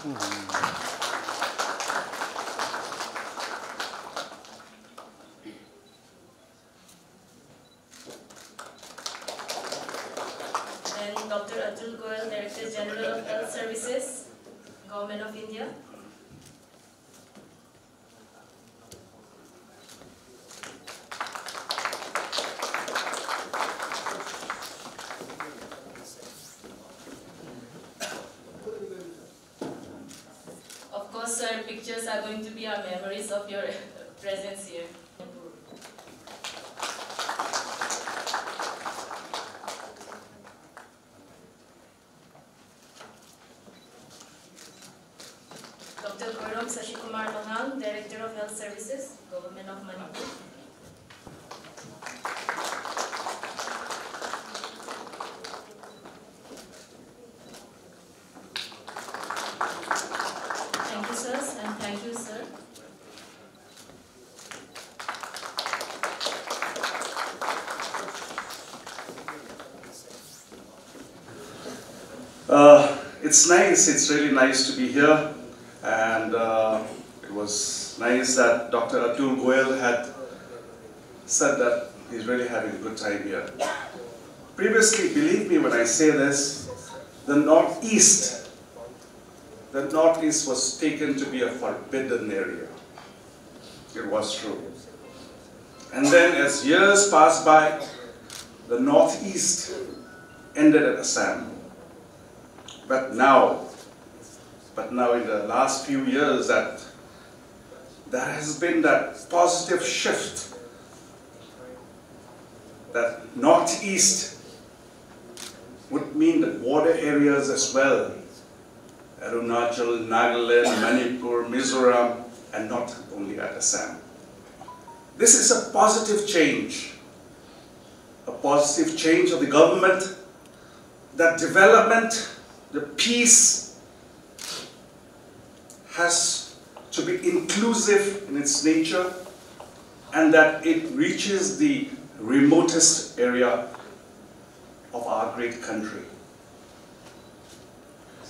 And Dr. Atul Goyal, Director General of Health Services, Government of India. Of course, sir, pictures are going to be our memories of your presence here. Dr. Koirom Sashikumar Lohang, Director of Health Services, Government of Manipur. Thank you, sirs, and thank you, sir. It's nice, it's really nice to be here, and it was nice that Dr. Atul Goyal had said that he's really having a good time here. Previously, believe me when I say this, the Northeast was taken to be a forbidden area. It was true. And then as years passed by, the Northeast ended at Assam. But now in the last few years, that there has been that positive shift, that Northeast would mean the border areas as well, Arunachal, Nagaland, Manipur, Mizoram, and not only at Assam. This is a positive change of the government, that development, the peace has to be inclusive in its nature, and that it reaches the remotest area of our great country.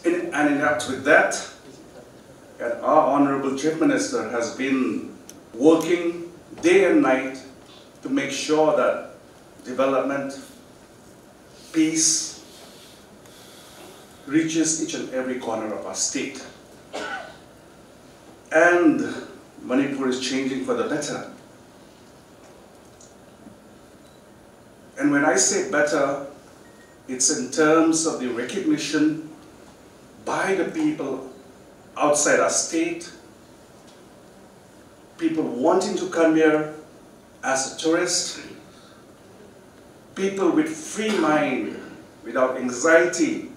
And with that, our Honorable Chief Minister has been working day and night to make sure that development, peace, reaches each and every corner of our state. And Manipur is changing for the better. And when I say better, it's in terms of the recognition by the people outside our state, people wanting to come here as a tourist, people with free mind, without anxiety.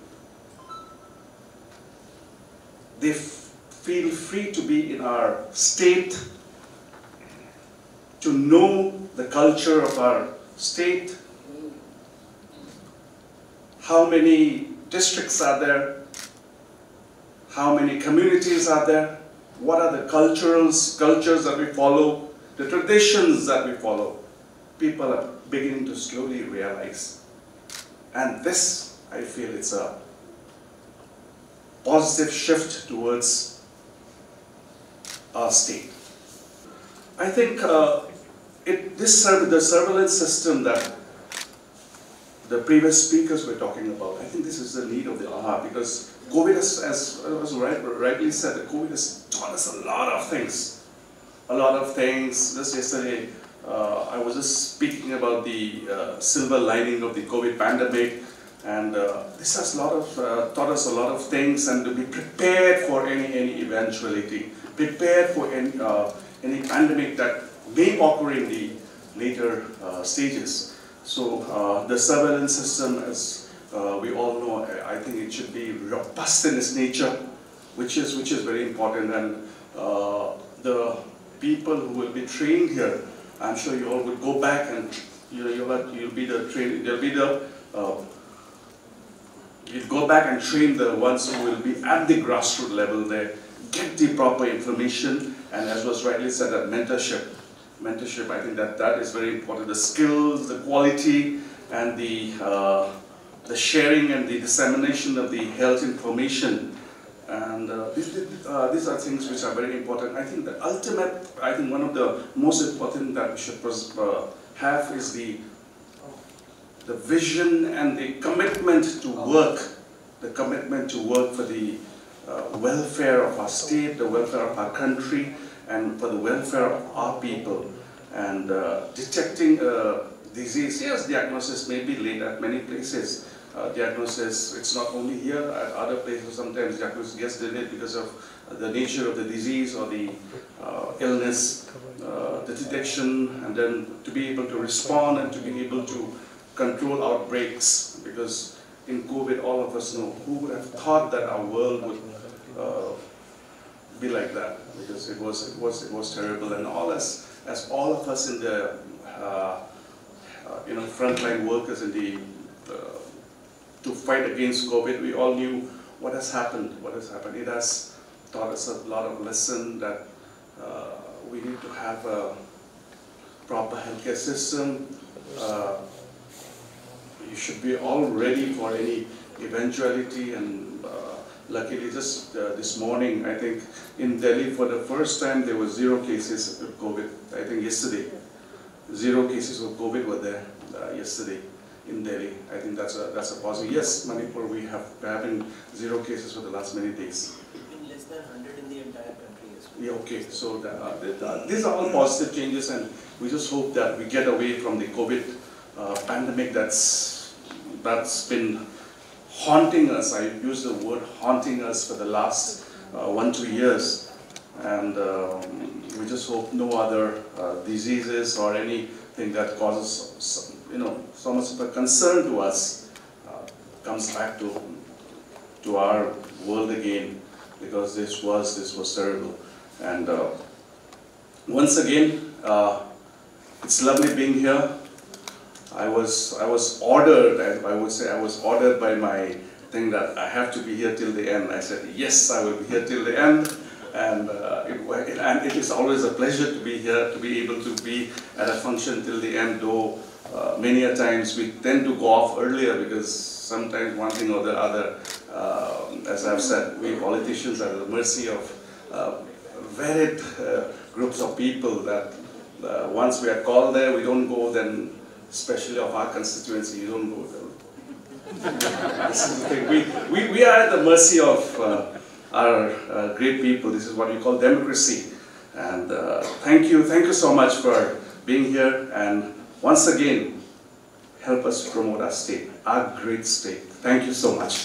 They feel free to be in our state, to know the culture of our state, how many districts are there, how many communities are there, what are the cultures that we follow, the traditions that we follow. People are beginning to slowly realize. And this, I feel, it's a positive shift towards our state. I think the surveillance system that the previous speakers were talking about, I think this is the need of the hour, because COVID, as was rightly said, that COVID has taught us a lot of things. A lot of things. Just yesterday, I was just speaking about the silver lining of the COVID pandemic. And this has taught us a lot of things, and to be prepared for any eventuality, prepared for any pandemic that may occur in the later stages. So the surveillance system, as we all know, I think it should be robust in its nature, which is very important. And the people who will be trained here, I'm sure you all will go back and you'll be the training. You'll go back and train the ones who will be at the grassroots level there, get the proper information, and as was rightly said, that mentorship, I think that is very important. The skills, the quality, and the sharing and the dissemination of the health information And these are things which are very important. I think one of the most important that we should have is the vision and the commitment to work, for the welfare of our state, the welfare of our country, and for the welfare of our people. And detecting disease, yes, diagnosis may be late at many places. Diagnosis, it's not only here, at other places sometimes diagnosis gets delayed because of the nature of the disease or the illness, the detection, and then to be able to respond and to be able to control outbreaks. Because in COVID, all of us know, who would have thought that our world would be like that? Because it was terrible, and as all of us in the frontline workers in the to fight against COVID, we all knew what has happened. It has taught us a lot of lessons that we need to have a proper healthcare system. You should be all ready for any eventuality, and luckily just this morning, I think in Delhi for the first time there were 0 cases of COVID. I think yesterday, 0 cases of COVID were there yesterday in Delhi. I think that's a positive. Yes, Manipur, we have having 0 cases for the last many days. In less than 100 in the entire country as well. Yeah, okay. So these are all positive changes, and we just hope that we get away from the COVID pandemic that's been haunting us. I use the word haunting us for the last 1-2 years, and we just hope no other diseases or anything that causes so much of a concern to us comes back to our world again, because this was terrible. And once again, it's lovely being here. I was ordered, I would say, I was ordered by my thing that I have to be here till the end. I said, yes, I will be here till the end. And it is always a pleasure to be here, to be able to be at a function till the end, though many a times we tend to go off earlier because sometimes one thing or the other, as I've said, we politicians are at the mercy of varied groups of people that once we are called there, we don't go, then especially of our constituency, you don't go there. This is the thing. We are at the mercy of our great people. This is what we call democracy. And thank you so much for being here, and once again, help us promote our state, our great state. Thank you so much.